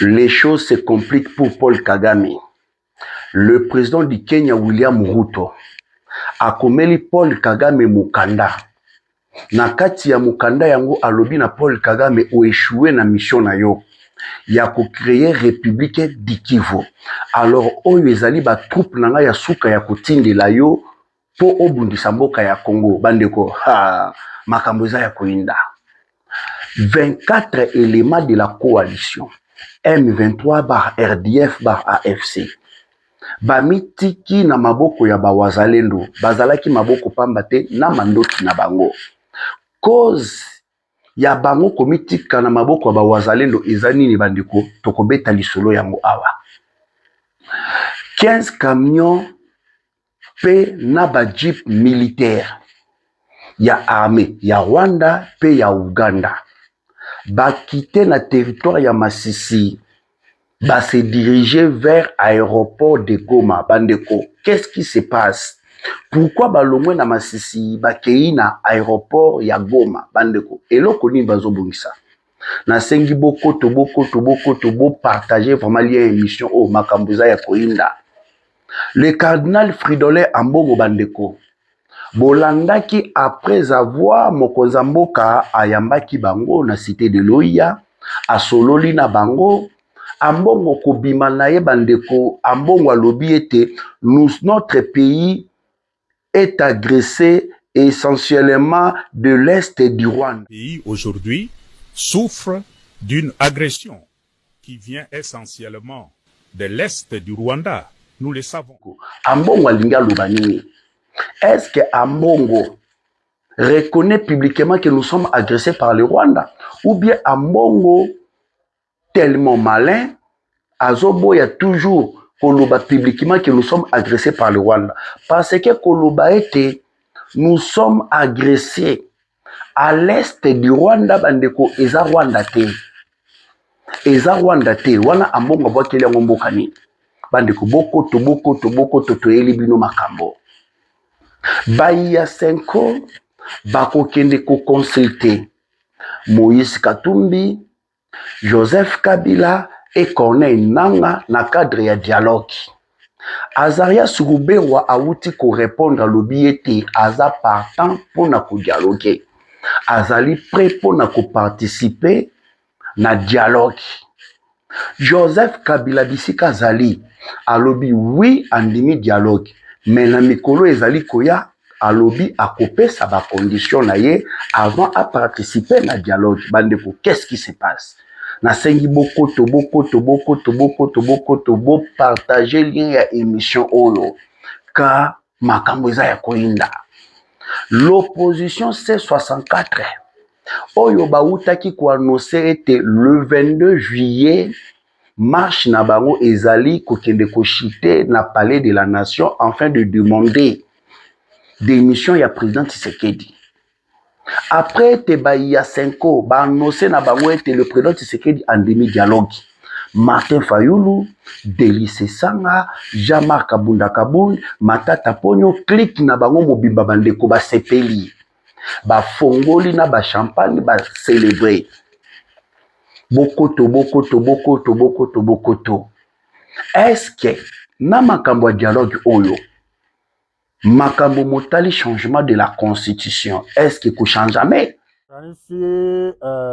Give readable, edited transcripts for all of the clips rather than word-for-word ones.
les choses se compliquent pour Paul Kagame. Le président du Kenya, William Ruto, akomeli Paul Kagame mukanda. Na kati ya mukanda yango alobi na Paul Kagame oéchoué na mission na yo ya ko créer République du Kivu. Alors oyo ezali ba troupe nanga ya suka ya kotindela yo po obundisa mboka ya Congo. Bandeko, makambo eza ya koinda. 24 éléments de la coalition M23 bar RDF bar AFC bamitiki na maboko ya bawazalendo, bazalaki maboko pamba te na mandoti na bango. Cause ya bango komitika na maboko ya bawazalendo eza nini bandeko? Tokobeta lisolo yango awa. 15 camions pe na ba jeep militaire ya armée ya Rwanda pe ya Uganda bakite na territoire ya Masisi, va se diriger vers l'aéroport de Goma. Bandeko, qu'est-ce qui se passe? Pourquoi balongwe na Masisi bakei na aéroport ya Goma? Bandeko, eloko ni bazobongisa. Na sengi boko to partager vraiment lien émission o makambuza ya koinda. Le cardinal Fridolin Ambongo bandeko. Bolandaki après avoir mokonza mboka ayambaki bango na cité de Loya, asololi na bango. Ambongo kobima na ye bandeko, ambongo alobi ete notre pays est agressé essentiellement de l'est du Rwanda. Le pays aujourd'hui souffre d'une agression qui vient essentiellement de l'est du Rwanda. Nous le savons. Ambongo alinga lobani. Est-ce que Ambongo reconnaît publiquement que nous sommes agressés par le Rwanda? Ou bien Ambongo tellement malin, Azobo y a toujours Koloba publiquement que nous sommes agressés par le Rwanda. Parce que Koloba était, nous sommes agressés à l'est du Rwanda, bandeko, eza Rwanda te. Eza Rwanda te. Wana Ambongo voit qu'il y a un mbokani. Bandeko, boko to elibino makambo. Baya Senko, bako kende ko consulter Moïse Katumbi, Joseph Kabila et Corneille Nanga na cadre ya dialogue. Azaria Suruberwa auti ko répondre à l'obiété aza partant pour na ko dialoguer. Azali prêt pour na ko participer na dialogue. Joseph Kabila bisika zali alobi oui andimi dialogue. Mais na mikolo ezali koya alobi akopesa ba condition na ye avant à participer na dialogue. Bandeko, qu'est-ce qui se passe? Na sengi boko to partager lien ya émission oyo ka makambo eza ya koinda. L'opposition C64 oyo bautaki ko annoncer ete le 22 juillet marche na bango ezali kokende kochite na palais de la nation afin de demander démission ya président Tshisekedi. Après te Baya Senko ba annoncé na bango ete le président Tshisekedi en demi dialogue. Martin Fayulu, Delice Sanga, Jean-Marc Abunda Kaboun, Matata Ponyo clique na bango mobimba bandeko ba sepeli. Ba fongoli na ba champagne ba célébrer. Bokoto. Est-ce que na makambo dialogue oyo makambo motali changement de la constitution, est-ce que ko change jamais? Kanisi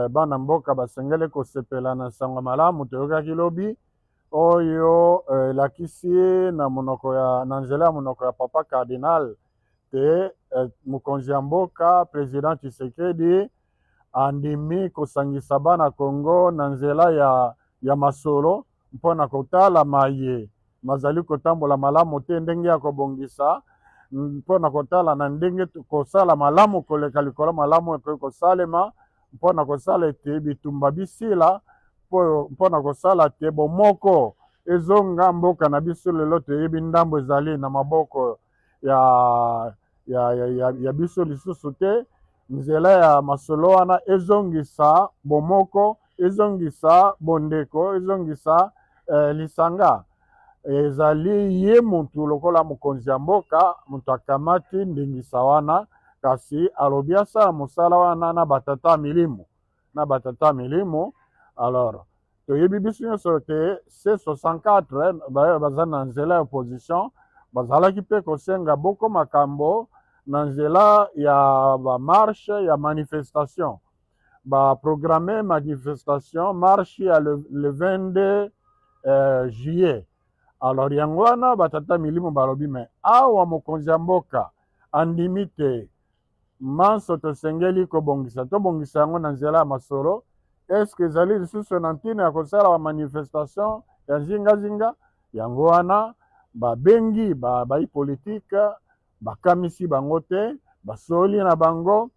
bana mboka basengele ko sepela na sango malamu toyoka kilobi oyo lakisi na monoko ya na nzela ya monoko ya papa cardinal te mokonzi ya mboka président Tshisekedi andimi kosangisa bana Congo na nzela ya masolo mpona kotala maye mazali kotambola malamu te ndenge ya kobongisa mpona kotala na ndenge kosala malamu koleka likolo malamu kosalema mpona kosala ete bitumba bisila mpona kosala te bomoko ezonga mboka na biso lelo toyebi ndambo ezali na maboko ya biso lisusu te. Nzela ya masolo wana ezongisa bomoko, ezongisa bondeko, ezongisa lisanga. Ezali ye muntu lokola mokonzi ya mboka, muntu akamati ndingisa wana, kasi alobi asala mosala wana na batata milimo. Alors, toyebi biso nyonso te C64 baza na nzela ya opposition bazalaki mpe kosenga boko makambo na nzela ya bamarshe ya manifestation baprogramme manifestation marche ya le 22 juillet. Alors yango wana batata milimo balobi me awa mokonzi ya mboka andimi te manso tosengeli tobongisa yango na nzela ya masolo. Eske ezali lisusu na ntina ya kosala bamanifestation ya zingazinga? Yango wana babengi bai politike bakamisi bango te, basoli na bango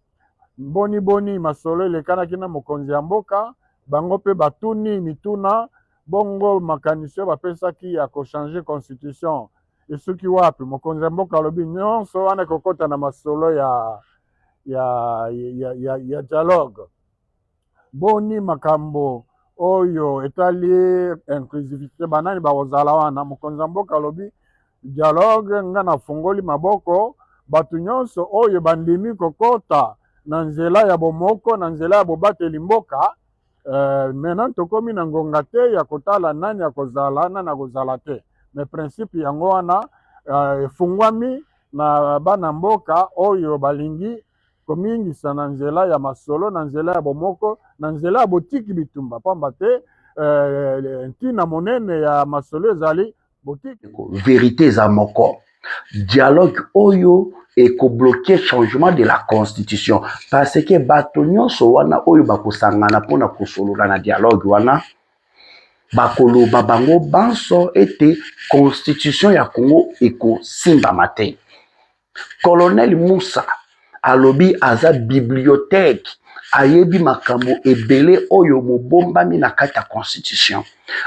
boni masolo elekanaki na mokonzi ya mboka, bango mpe batuni mituna bongo makanisi bapesaki ya kochange constitution esuki wapi. Mokonzi ya mboka alobi nyonso wana ekokota na masolo ya dialogue. Boni makambo oyo etali inclusivité banani bakozala wana. Mokonzi ya mboka alobi dialogue nga nafungoli maboko batu nyonso oyo bandimi kokota na nzela ya bomoko na nzela ya bobateli mboka. Maintenant tokomi na ngonga te ya kotala nani akozala nani akozala te, me principe yango wana efungwami na bana mboka oyo balingi komingisa na nzela ya masolo na nzela ya bomoko na nzela ya botiki bitumba, pamba te ntina monene ya masolo ezali botiki. Vérité za moko dialogue oyo ekobloquer changement de la constitution parce que bato nyonso wana oyo bakosangana mpona kosolola na dialogue wana bakoloba bango banso ete constitution ya Congo ekosimbama te. Colonel Moussa alobi aza bibliothèque ayebi makambo ebele oyo mobombami na kati ya constitution.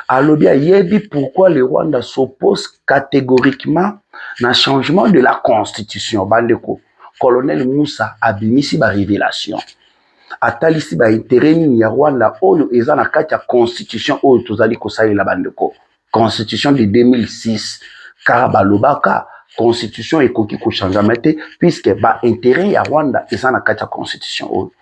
Alobi ayebi pourquoi le Rwanda s'oppose catégoriquement na changement de la constitution. Bandeko Colonel Moussa abimisi ba révélation atalisi ba intérêt nini ya Rwanda oyo eza na kati ya constitution oyo tozali kosalela bandeko. Constitution de 2006 car balobaka constitution ekoki kochangama te puisque ba intérêt ya Rwanda eza na kati ya constitution oyo.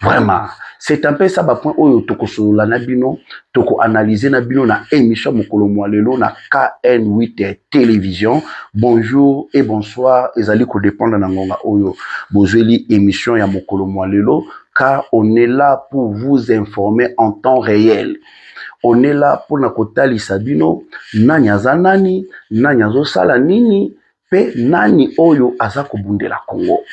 Vraiment, c'est un peu ça ba point oyo toko solola na bino, toko analyser na bino na émission mokolo mwalelo na KN8 télévision. Bonjour et bonsoir, ezali ko dépendre na ngonga oyo bozeli émission ya mokolo mwalelo car on est là pour vous informer en temps réel. On est là pour na kotalisa bino nani aza nani, nani azosala nini, pe nani oyo aza kobundela Congo.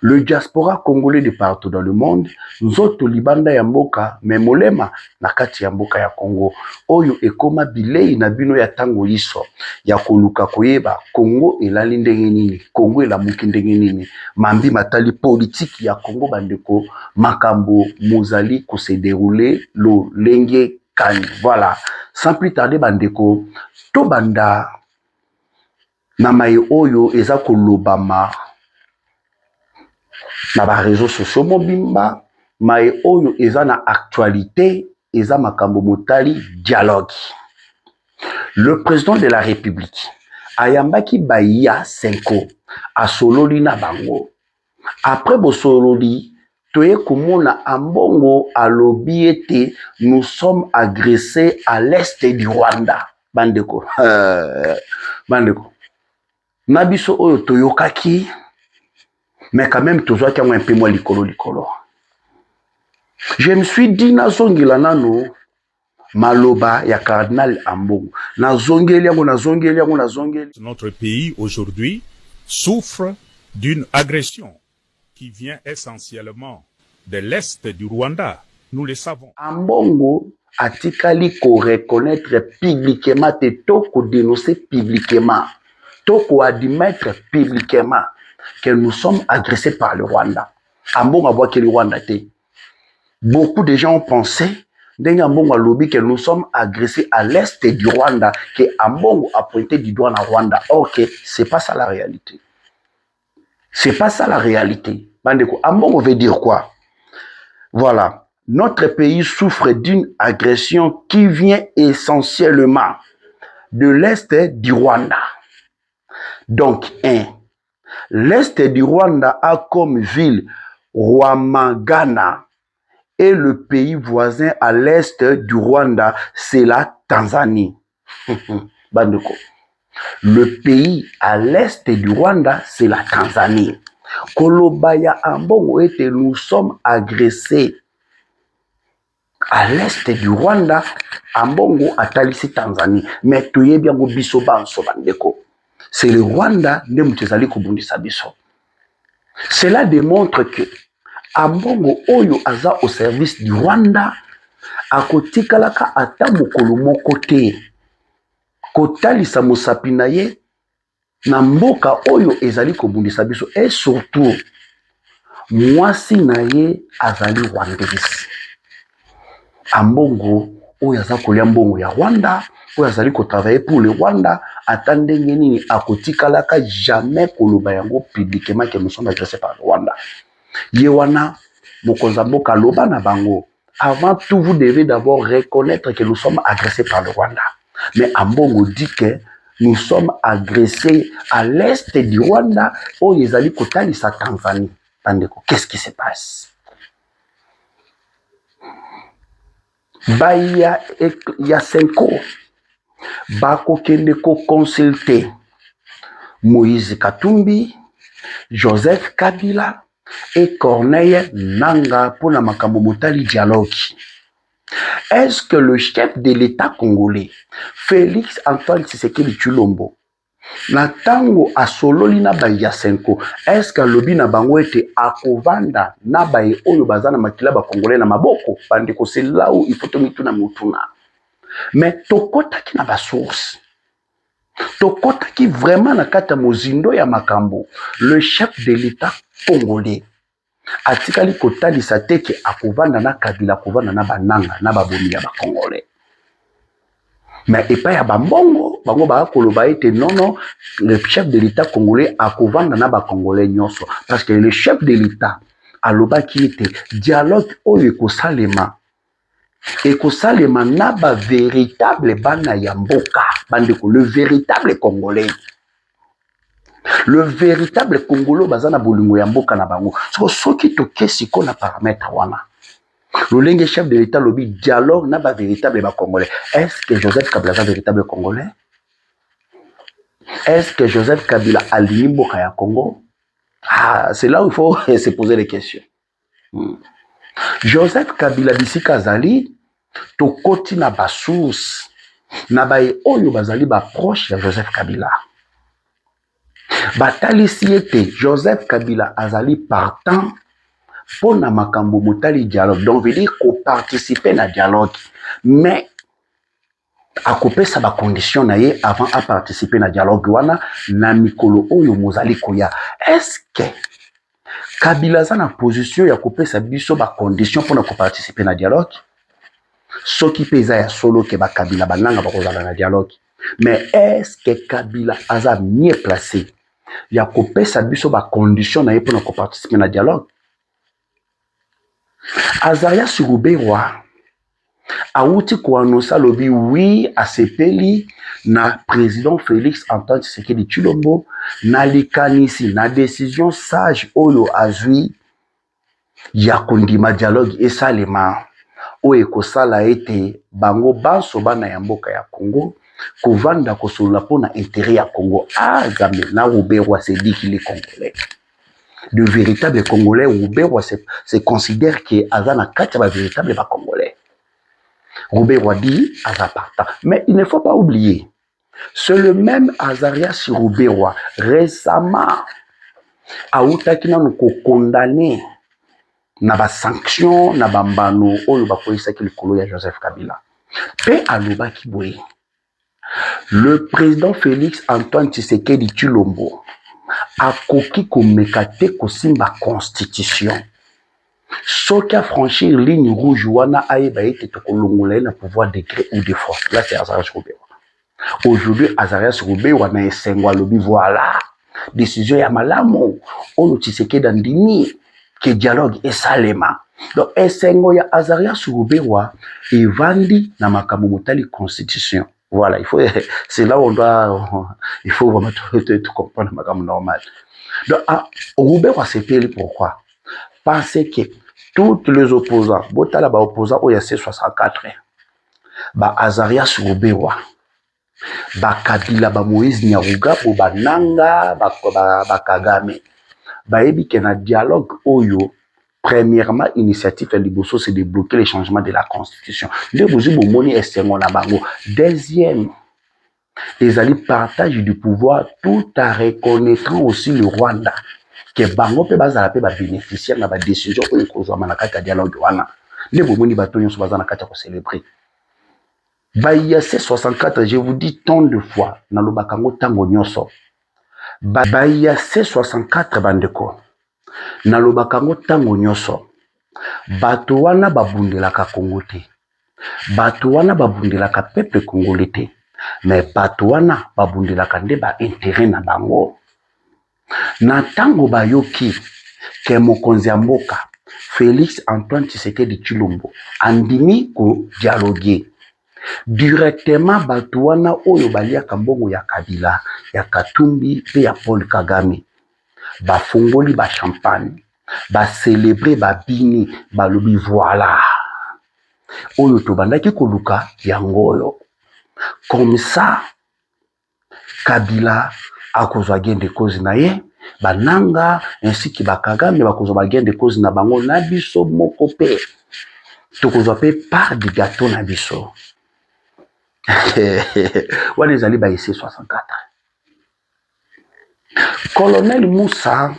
Le diaspora congolais de partout dans le monde, nzoto libanda ya mboka memolema na kati ya mboka ya Congo. Oyo ekoma bilei na bino ya tango liso ya koluka koyeba Congo elali ndenge nini, Congo elamuki ndenge nini, mambi matali politique ya Congo bandeko, makambo mozali ko se dérouler lo lenge kani. Voilà, sans plus tarder bandeko, to banda na mai oyo eza kolobama na ba réseaux sociaux mobimba mai oyo eza na actualité eza makambo motali dialogue. Le président de la République ayambaki baya 5 asololi na bango. Après bosololi toye komona ambongo alobi ete nous sommes agressés à l'est du Rwanda. Bandeko bandeko nabiso oyo toyokaki. Mais quand même, toujours qu'il y a un peu moins likolo. Je me suis dit, na zongila nano, maloba ya cardinal Ambongo. Na zongeli. Notre pays aujourd'hui souffre d'une agression qui vient essentiellement de l'est du Rwanda. Nous le savons. Ambongo atikali ko reconnaître publiquement te toko dénoncer publiquement, toko admettre publiquement que nous sommes agressés par le Rwanda. Ambongo voit que le Rwanda était. Beaucoup de gens ont pensé que nous sommes agressés à l'est du Rwanda, que Ambongo a pointé du doigt dans le Rwanda. Ok, c'est pas ça la réalité. C'est pas ça la réalité. Ambongo veut dire quoi? Voilà. Notre pays souffre d'une agression qui vient essentiellement de l'est du Rwanda. Donc, l'est du Rwanda a comme ville Rwamagana et le pays voisin à l'est du Rwanda, c'est la Tanzanie. Bandeko. Le pays à l'est du Rwanda, c'est la Tanzanie. Kolobaya Ambongo était, nous sommes agressés à l'est du Rwanda, Ambongo atalisi Tanzanie. Mais tu es bien au biso banso bandeko. C'est le Rwanda ne mutezali kubundisa biso. Cela démontre que Ambongo oyo aza au service du Rwanda akotikalaka ata mokolo moko te kotalisa mosapi na ye na mboka oyo ezali kobundisa biso, et surtout mwasi na ye azali rwandais. Ambongo oyo aza kolia mbongo ya Rwanda, oyo azali kotravailler pour le Rwanda, ata ndenge nini akotikalaka jamais koloba yango publiquement que nous sommes agressés par le Rwanda. Ye wana mokonza mboka loba na bango, avant tout vous devez d'abord reconnaître que nous sommes agressés par le Rwanda. Mais Ambongo dit que nous sommes agressés à l'est du Rwanda, oyo ezali kotalisa Tanzanie. Bandeko, qu'est-ce qui se passe? Il y a 5 ans, bakokende ko consulter Moïse Katumbi, Joseph Kabila et Corneille Nangaa pour la makambo motali dialogue. Est-ce que le chef de l'État congolais, Félix Antoine Tshisekedi Tshilombo, na tango asololi na bayi ya 5 ans, est-ce que lobi na bango ete akovanda na bayi oyo baza na makila ba congolais na maboko? Bandeko, c'est là où il faut te mituna mutuna. Mais tokotaki na ba source, tokotaki vraiment na kata mozindo ya makambo, le chef de l'État congolais atikali kotalisa te ke akovanda na Kabila, akovanda na bananga na babomi ya ba congolais. Mais epa ya bambongo bango ba koloba ete non, le chef de l'État congolais akovanda na ba congolais nyonso, parce que le chef de l'État aloba ki ete dialogue oyo ekosalema na ba véritable bana ya mboka. Bandeko, le véritable congolais, le véritable congolo baza na bolingo ya mboka na bango. Soki toke siko na paramètre wana, le chef de l'État lobi dialogue na ba véritable ba congolais. Est-ce que Joseph Kabila est un véritable congolais? Est-ce que Joseph Kabila a mboka ya Congo? Ah, c'est là où il faut se poser les questions. Joseph Kabila bisika azali tokoti na basource na baye oyo bazali ba proche ya Joseph Kabila. Batalisi ete Joseph Kabila azali partant pour na makambo motali dialogue. Donc veut dire qu'on participe na dialogue, mais à couper sa ba condition na ye avant à participer na dialogue wana na mikolo oyo mozali koya. Est-ce que Kabila za na position ya couper sa biso ba condition pour na participer na dialogue? Soki peza ya solo ke ba Kabila bananga ba kozala na dialogue. Mais est-ce que Kabila aza mieux placé ya couper sa biso ba condition na ye pour na participer na dialogue? Azarias Ruberwa auti kuanosa lobi oui asepeli na président Félix Antoine Tshisekedi Tshilombo na likanisi na décision sage oyo azwi ya kondima dialogue esalema oyo ekosala ete bango banso bana ya mboka ya Congo kovanda kosolola mpona intérêt ya Congo. Zambe na Ruberwa se dit qu'il est congolais. De véritable Congolais, Ruberwa se considère que Azana Katia va véritable pas Congolais. Ruberwa dit Azaparta. Mais il ne faut pas oublier, c'est le même Azarias Ruberwa récemment a outakina nous condamné na ba sanction na bambano oyo ba polisa ki likolo ya Joseph Kabila. Pe aloba ki boye. Le président Félix Antoine Tshisekedi Tshilombo akoki komeka te kosimba constitution. Soki a franchir ligne rouge wana ayeba ete tokolongola na pouvoir décret ou de force. Là c'est Azarias Ruberwa. Aujourd'hui Azarias Ruberwa na esengwa lobi voilà décision ya malamu oyo Tshisekedi andimi que dialogue esalema. Donc esengo ya Azarias Ruberwa evandi na makambo motali constitution. Voilà, c'est là où on doit, il faut vraiment tout comprendre, madame normal. Donc, Ruberwa s'est payé pourquoi? Parce que toutes les opposants botala ba opposants oyo ya C64 ba Azarias Ruberwa ba Kabila ba Moïse Nyaruga bo bananga ba Kagame bayebi ke na dialogue oyo premièrement initiative ya liboso c'est de bloquer les changements de la constitution nde bozwi bomoni esengo na bango. Deuxième, ezali partage du pouvoir tout en reconnaissant aussi le Rwanda que bango pe bazala pe ba bénéficiaire na ba décision oyo kozwama na kati ya dialogue wana nde bomoni bato nyonso baza na kati ya célébrer. Baya C64, je vous dis tant de fois na lobakango tango nyonso baya C64 bandeko na lobakango tango nyonso bato wana babundelaka Kongo te, bato wana babundelaka peuple congolais te, mais bato wana babundelaka nde ba intérêt na bango. Na tango bayoki ke mokonzi ya mboka Félix Antoine Tshisekedi Tshilombo andimi ko dialoguer directement bato wana oyo baliaka mbongo ya Kabila, ya Katumbi pe ya Paul Kagame bafungoli ba champagne ba célébrer ba bini balobi voilà oyo tobandaki koluka yangoyo comme ça Kabila akozwa gende kozi na ye bananga ainsi ki bakagame bakozwa bagende kozi na bango na biso moko pe tokozwa pe part du gâteau na biso. Wana ezali ba C64. Colonel Moussa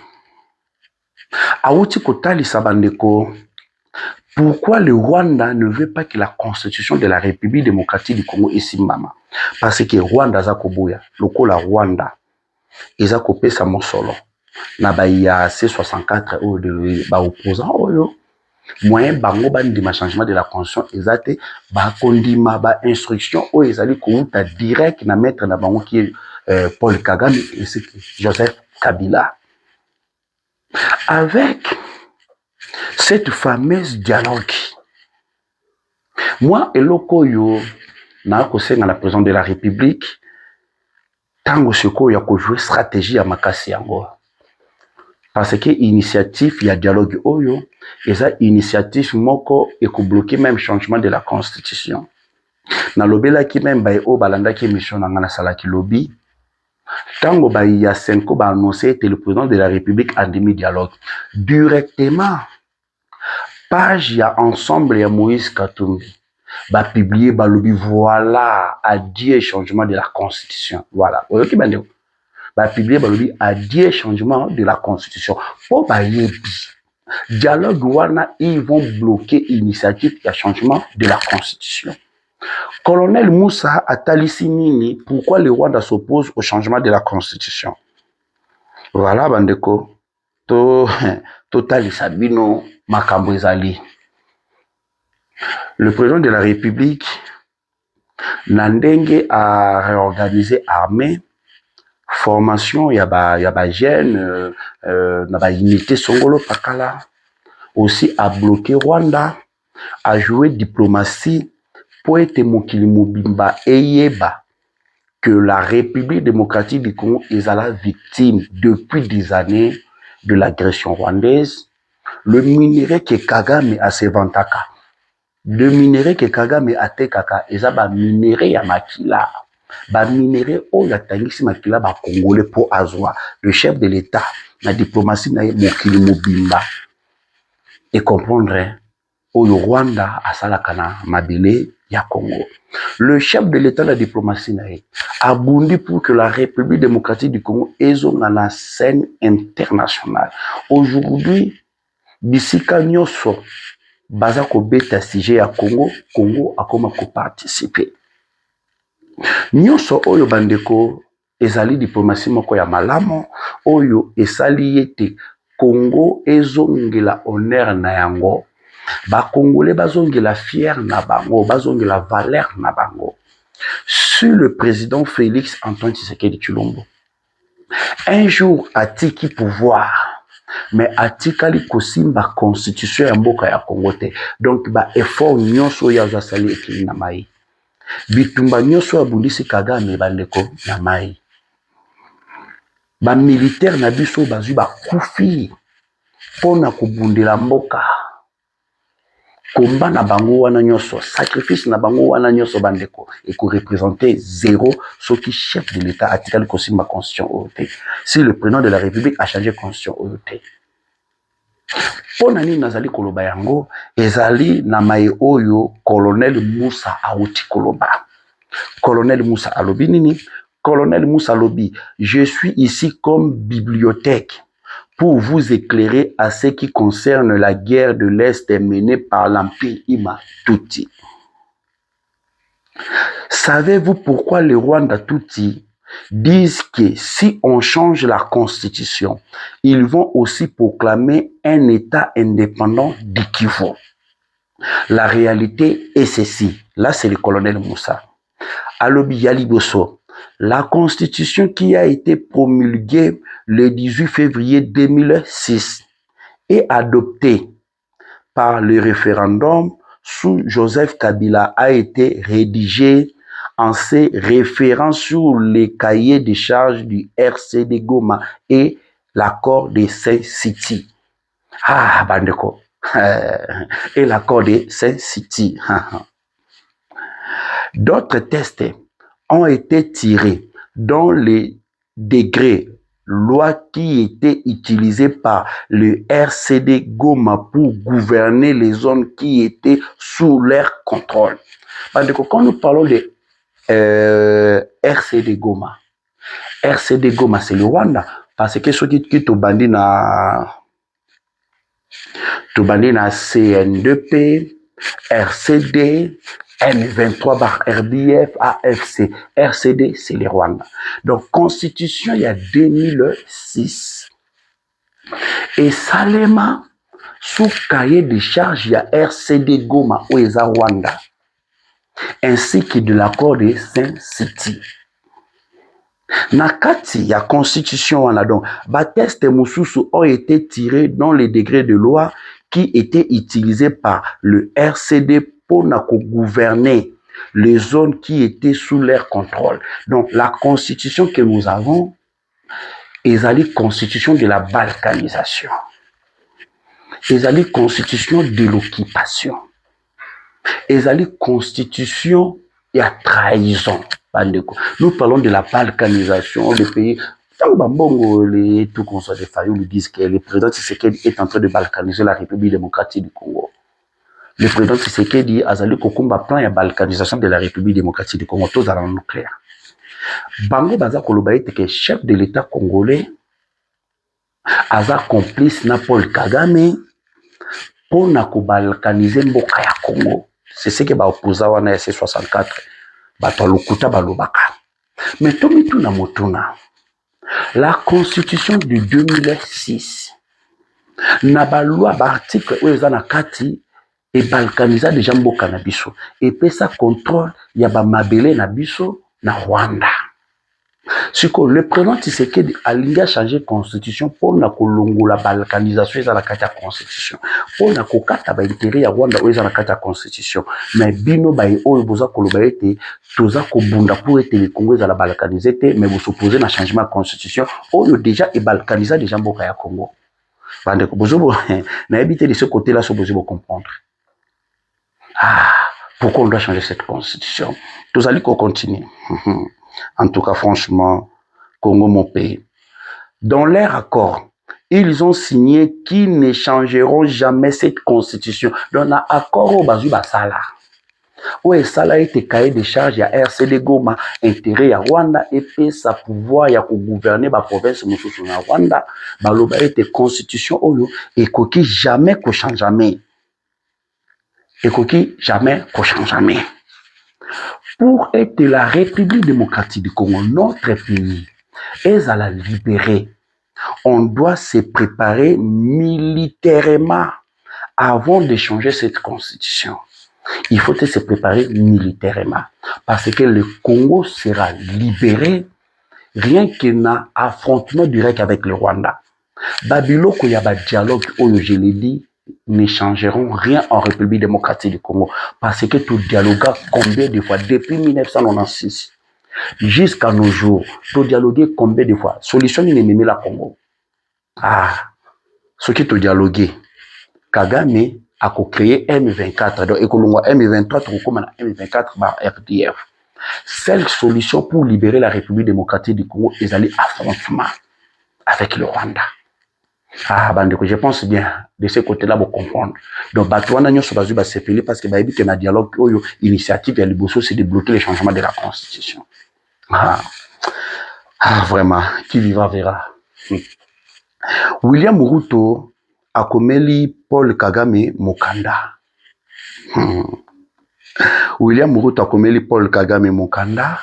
awuti kotalisa bandeko pourquoi le Rwanda ne veut pas que la constitution de la République démocratique du Congo esimbama. Parce que Rwanda za koboya lokola Rwanda eza kopesa mosolo na ba ya C64 oyo de ba opposant oyo moyen bango bandima changement de la constitution ezate ba kondima ba instruction oyo ezali kouta direct na maître na bango qui Paul Kagame et Joseph Kabila. Avec cette fameuse dialogue, moi eloko yo na kosenga na président de la République tango seko ya ko jouer stratégie ya makasi yango. Parce que initiative ya dialogue oyo eza initiative moko et ko bloquer même changement de la constitution. Na lobela ki même bay o balanda ki mission na ngana salaki lobby tango ba ya 5 ba annoncé que le président de la République a demi dialogue directement page ya ensemble ya Moïse Katumbi ba publier ba lobby voilà adieu changement de la constitution. Voilà oyoki bande ba publier ba lobby adieu changement de la constitution pour ba yebi dialogue wana ils vont bloquer initiative ya changement de la constitution. Colonel Moussa atalisi nini pourquoi le Rwanda s'oppose au changement de la constitution. Voilà bandeko to talisa bino makambo ezali. Le président de la République Nandenge a réorganisé armée formation ya ba jeune na ba unité songolo pakala aussi a bloqué Rwanda a joué diplomatie pour être mokili mobimba eyeba que la République démocratique du Congo est à la victime depuis des années de l'agression rwandaise. Le minerai que Kagame a se vantaka, le minerai que Kagame a tekaka, eza ba minerai ya makila, ba minerai o ya tangisi makila ba congolais pour azwa le chef de l'État, la diplomatie na mokili mobimba et comprendre au Rwanda a salakana mabele ya Congo. Le chef de l'État de la diplomatie a bondi pour que la République démocratique du Congo ait la scène internationale. Aujourd'hui, bisika nyoso baza ko beta sujet ya Congo, Congo a comme ko participer. Nyoso oyo bandeko ezali diplomatie moko ya malamo oyo esali yete Congo ezongela honneur na yango. Ba Congolais bazongela fier na bango, bazongela valeur na bango. Sur le président Félix Antoine Tshisekedi Tshilombo. Un jour atiki pouvoir, mais atikali kosimba constitution ya mboka ya Congo te. Donc ba effort nyonso ya zasali ekili na mai. Bitumba nyonso abundisi Kagame bandeko na mai. Ba militaire na biso bazwi ba kufi pona kubundela mboka. combat na bango wana nyoso, sacrifice na bango wana nyoso bandeko, et qu'on représenter zéro, ce qui chef de l'État a tiré le consigne ma constitution OT. Si le président de la République a changé constitution OT. Pour nani nazali koloba yango, ezali na mae oyo colonel Moussa Aouti koloba. Colonel Moussa alobi nini? Colonel Moussa alobi, je suis ici comme bibliothèque pour vous éclairer à ce qui concerne la guerre de l'Est menée par l'Empire Ima Tutsi. Savez-vous pourquoi les Rwanda Tutsi disent que si on change la constitution, ils vont aussi proclamer un État indépendant du Kivu? La réalité est ceci. Là, c'est le colonel Moussa. Alobi Yaliboso, la constitution qui a été promulguée le 18 février 2006 et adoptée par le référendum sous Joseph Kabila a été rédigée en se référant sur les cahiers de charges du RCD Goma et l'accord de Saint-City. Ah, bandeko. Et l'accord de Saint-City. D'autres tests ont été tirés dans les décrets loi qui étaient utilisés par le RCD Goma pour gouverner les zones qui étaient sous leur contrôle. Quand nous parlons de RCD Goma c'est le Rwanda parce que ceux qui te bandit na CN2P, RCD, M23 par RDF, AFC. RCD, c'est les Rwanda. Donc, constitution, il y a 2006. Et Salema, sous cahier de charge, il y a RCD Goma, ou Rwanda. Ainsi que de l'accord de Saint-City. Nakati, il y a constitution, donc, Bateste Moussousou ont été tirés dans les degrés de loi qui étaient utilisés par le RCD pour gouverner les zones qui étaient sous leur contrôle. Donc, la constitution que nous avons est la constitution de la balkanisation. Est la constitution de l'occupation. Est la constitution de la trahison. Nous parlons de la balkanisation des pays. Tout qu'on soit des Fayou nous disent que le président Tshisekedi est en train de balkaniser la République démocratique du Congo. Le président Tshisekedi a zali kokumba plan ya balkanisation de la République démocratique du Congo, tous dans le nucléaire. Bango baza koloba ete que chef de l'État congolais aza complice na Paul Kagame pour na ko balkaniser mboka ya Congo. C'est ce que ba opposa wana C64 bato lokuta balobaka. Mais tomi tuna motuna. La constitution de 2006 na ba loi ba article oyo eza na kati et balkanisa déjà mboka na biso et pesa contrôle ya ba mabele na biso na Rwanda. Siko le président Tshisekedi alinga changer constitution pour na kolongola balkanisation eza na kati ya constitution pour na kokata ba intérêt ya Rwanda oyo eza na kati ya constitution mais bino ba oyo boza koloba ete toza kobunda pour ete le Congo eza la balkaniser te mais vous supposez na changement de constitution oyo déjà et balkanisa déjà mboka ya Congo. Bandeko bozo na habité de ce côté là so bozo comprendre. Ah, pourquoi on doit changer cette constitution? Tous allez qu'on continue. En tout cas, franchement, Congo, mon pays. Dans leur accord, ils ont signé qu'ils ne changeront jamais cette constitution. Dans l'accord au Bazu Basala, où Sala a été cahier de charge à RCD Goma, intérêt à Rwanda, et puis sa pouvoir à gouverner la province de Rwanda, Baloba était constitution, et qui jamais qu'on change jamais. Et qui jamais qu'on change jamais. Pour être la République démocratique du Congo, notre pays, est à la libérer. On doit se préparer militairement avant de changer cette constitution. Il faut se préparer militairement parce que le Congo sera libéré rien qu'un affrontement direct avec le Rwanda. Babylone, il y a un dialogue, je l'ai dit, ne changeront rien en République démocratique du Congo. Parce que tout dialogue combien de fois depuis 1996 jusqu'à nos jours, tout dialogue combien de fois. Solution n'est même la Congo. Ah, ce qui est dialogué, Kagame a créé M24 donc ekolongwa M23 tokokoma na M24 par RDF. Seule solution pour libérer la République démocratique du Congo ezali affrontement avec le Rwanda. Ah, bandeko, je pense bien de ce côté-là vous comprendre. Donc batouana nyoso bazu ba sepeli parce que ba ebi que na dialogue oyo initiative ya liboso c'est de bloquer les changements de la constitution. Vraiment, qui vivra verra. William Ruto akomeli Paul Kagame mokanda. William Ruto akomeli Paul Kagame mokanda.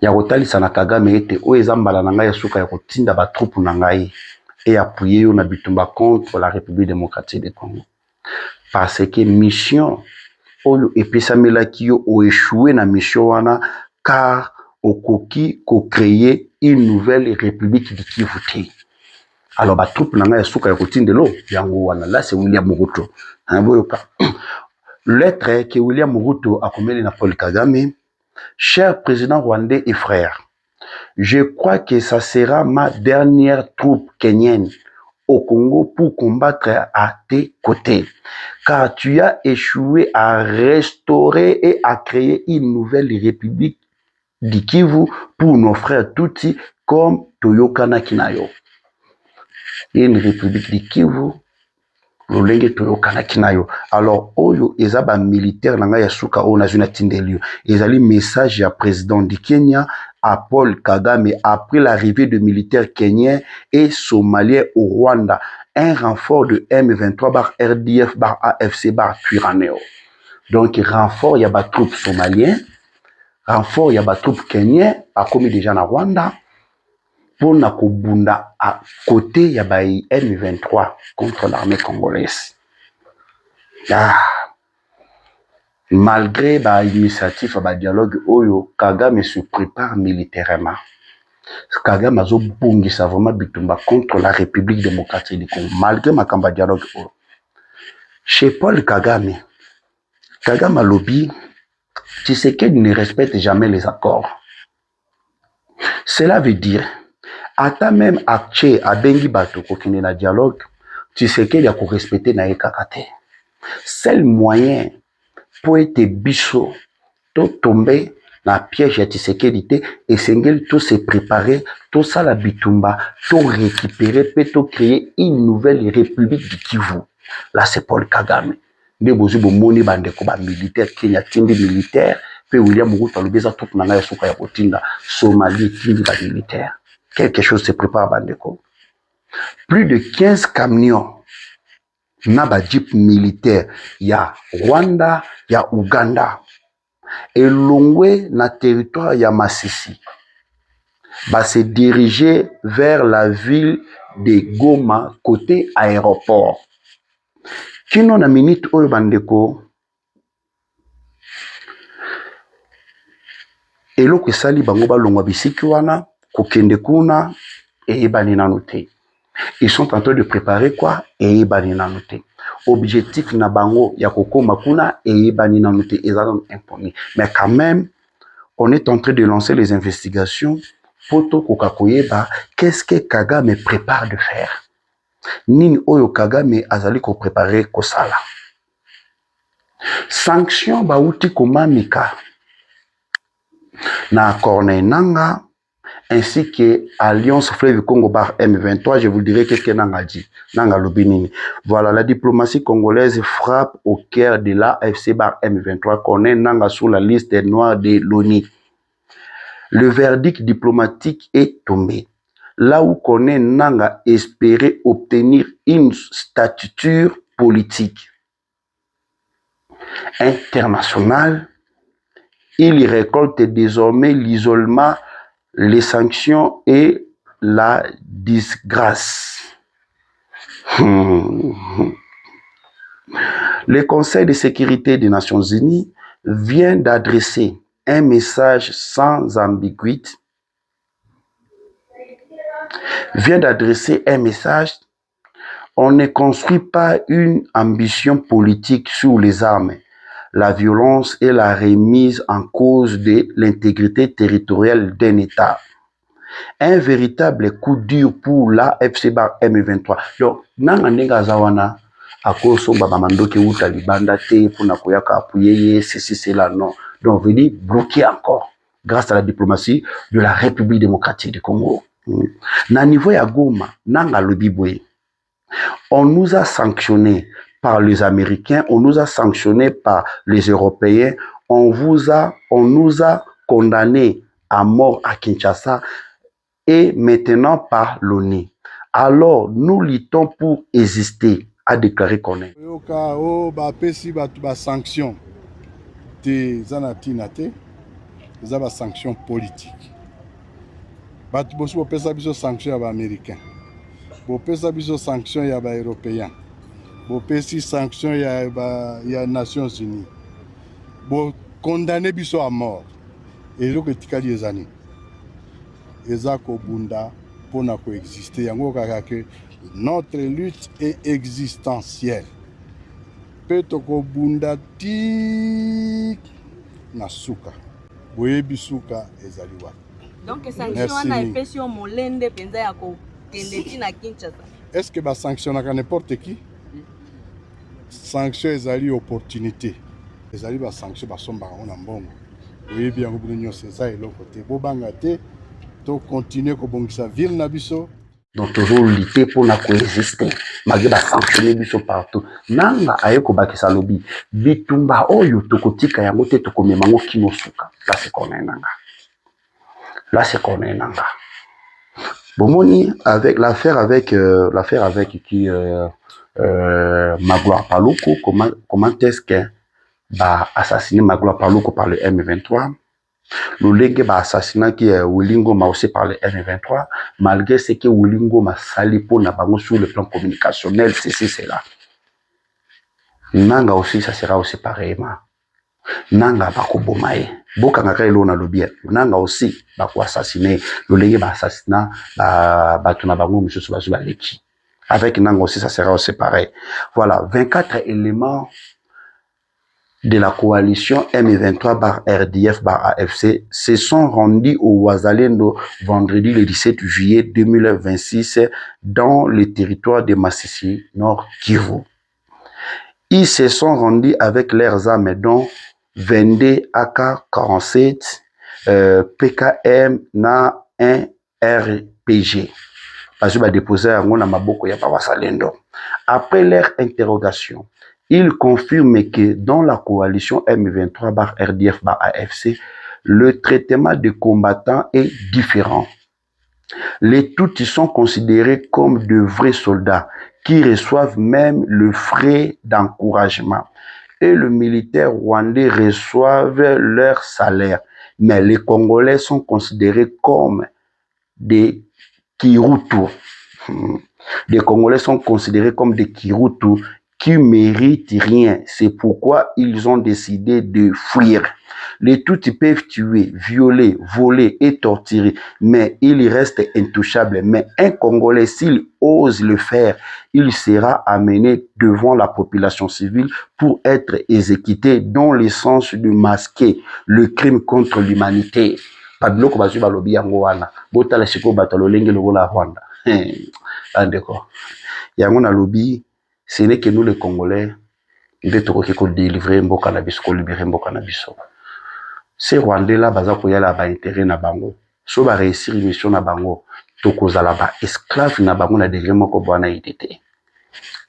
Ya kotalisa na Kagame ete o ezambala na ngai ya suka ya kotinda ba troupe na ngai et appuyer yo na bitumba contre la République démocratique du Congo. Parce que mission oyo epesamelaki yo o échoué na mission wana car okoki ko créer une nouvelle république du Kivu. Alors ba troupe na ngai ya suka ya kotindelo yango wana là c'est William Ruto. Lettre que William Ruto a commis na Paul Kagame. Cher président rwandais et frère, je crois que ça sera ma dernière troupe kenyenne au Congo pour combattre à tes côtés, car tu as échoué à restaurer et à créer une nouvelle république du Kivu pour nos frères Tutsi comme Toyokana Kinayo. Une république du Kivu, lolenge Toyokana Kinayo. Alors, oyo ezaba militaire nanga ya suka o nazuna tindelio. Ezali message ya président du Kenya à Paul Kagame après l'arrivée de militaires kenyans et somaliens au Rwanda. Un renfort de M23 bar RDF bar AFC bar Twirwaneho. Donc, renfort y a ba troupes somaliens, renfort y a ba troupes kenyans, a commis déjà na Rwanda, pour na kobunda à côté y a ba M23 contre l'armée congolaise. Malgré l'initiative ba dialogue oyo Kagame se prépare militairement. Kagame azo bongisa vraiment bitumba contre la République démocratique du Congo malgré ma campagne dialogue oyo. Chez Paul Kagame, Kagame alobi Tshisekedi ne respecte jamais les accords. Cela veut dire ata même acte abengi bato kokende na dialogue Tshisekedi a ko respecter na ekakate. Seul moyen pour être biso to tomber na piège ya Tshisekedi te et sengel tout se préparer tout ça la bitumba to récupérer peut to créer une nouvelle république du Kivu. Là c'est Paul Kagame. Ne bozu bo moni bandeko ba militaire Kenya tindi militaire pe William Ruto alobeza tout na ngai suka ya kotinda Somalie tindi ba militaire. Quelque chose se prépare bandeko. Plus de 15 camions na ba jeep militaire ya Rwanda ya Uganda elongwe na territoire ya Masisi va se diriger vers la ville de Goma côté aéroport. Kino na minute oyo bandeko eloko esali bango balongwa bisiki wana kokende kuna eyebani nanu te. Ils sont en train de préparer quoi? Eyebani nanu te. Objectif na bango ya kokoma kuna eyebani nanu te ezalon imponi. Mais quand même on est en train de lancer les investigations pour to kokakoyeba qu'est-ce que Kagame prépare de faire. Nini oyo Kagame azali ko préparer kosala. Sanction bauti komamika na Corneille Nangaa ainsi que Alliance Fleuve Congo bar M23, je vous dirai qu'est-ce que Nanga dit. Nanga Lobinini. Voilà, la diplomatie congolaise frappe au cœur de l'AFC bar M23, connaît Nanga sur la liste noire de l'ONU. Le verdict diplomatique est tombé. Là où connaît Nanga espérait obtenir une stature politique internationale, il récolte désormais l'isolement, les sanctions et la disgrâce. Le Conseil de sécurité des Nations Unies vient d'adresser un message sans ambiguïté. On ne construit pas une ambition politique sur les armes, la violence et la remise en cause de l'intégrité territoriale d'un État. Un véritable coup dur pour la FC bar M23. Donc, nanga nenga zawana akosomba bamandoki uta libanda te pona koyaka appuyer ceci cela non. Donc venir bloquer encore grâce à la diplomatie de la République démocratique du Congo. Na niveau ya Goma nanga lobi boye. On nous a sanctionnés par les Américains, on nous a sanctionnés par les Européens, on nous a condamnés à mort à Kinshasa et maintenant par l'ONU. Alors, nous luttons pour exister, a déclaré Koné. Sanction des anatinate, des sanctions politiques. Batu bosu bopesa biso sanction ya américain. Bopesa biso sanction ya européen. Bopesi sanction ya Nations Unies. Bo condamné biso à mort. Et donc etikali ezani. Eza ko bunda pona ko exister yango kaka que notre lutte est existentielle. Peto ko bunda tik na suka. Boyebi suka ezali wa. Donc sanction wana epesio molende penza ya ko kende na Kinshasa. Est-ce que ba sanctionnaka n'importe qui? Sanction ezali opportunité. Ezali ba sanction ba somba on mbongo. Boyebi yango bino nyose za eloko te. Bo banga te to continuer ko bongisa ville na biso. Donc toujours lutter pour la coexister. Malgré la sanctionner biso partout. Nanga ayeko bakisa lobi. Bitumba oyo tokotika yango te tokomemango kinosuka. Là c'est qu'on est nanga. Là c'est qu'on est nanga. Bomoni avec l'affaire avec qui Magloire Paluku, comment est-ce que bah assassiné Magloire Paluku par le M23? Le Lenge ba assassinat qui est Wilingo m'a aussi par le M23, malgré ce que Wilingo m'a sali pour n'a pas sur le plan communicationnel, c'est là. Nanga aussi, ça sera aussi pareillement. Nanga bako bomae. Boka ngaka ilo na lobia. Nanga aussi bako assassiné. Le Lenge ba assassinat ba tuna bango monsieur Subazuba Leki. Avec Nanga aussi, ça sera aussi pareil. Voilà, 24 éléments de la coalition M23 bar RDF bar AFC se sont rendus au Ouazalendo vendredi le 17 juillet 2026 dans le territoire de Massissi, Nord Kivu. Ils se sont rendus avec leurs armes dont 22 AK-47, PKM na 1 RPG. Parce que déposé à Maboko ya Ouazalendo. Après leur interrogation, il confirme que dans la coalition M23 bar RDF bar AFC, le traitement des combattants est différent. Les Tutsis sont considérés comme de vrais soldats qui reçoivent même le frais d'encouragement. Et les militaires rwandais reçoivent leur salaire. Mais les Congolais sont considérés comme des Kirutu. Les Congolais sont considérés comme des Kirutu qui méritent rien. C'est pourquoi ils ont décidé de fuir. Les Tutsis peuvent tuer, violer, voler et torturer, mais ils restent intouchables. Mais un Congolais, s'il ose le faire, il sera amené devant la population civile pour être exécuté dans le sens de masquer le crime contre l'humanité. Padloko bazu balobi yango wana. Botala siko batalo lenge lokola Rwanda. Andeko. Yango na lobi. Ce n'est que nous les Congolais, nous devons délivrer mboka na biso, ko libérer mboka na biso. Ces Rwandais là, baza ko yala ba intérêt na bango. So ba réussir mission na bango, tokozala ba esclave na bango na degré moko bwana idete.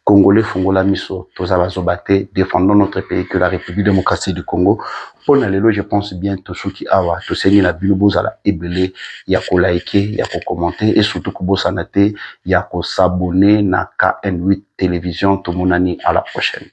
Congolais fongola miso, toza bazobate, défendons notre pays que la République démocratique du Congo. Pour lelo, je pense bien to soki awa, to sengi na bino bozala ebele, ya ko liker, ya ko commenter et surtout ko bosana te, ya ko s'abonner na KN8 télévision. To monani à la prochaine.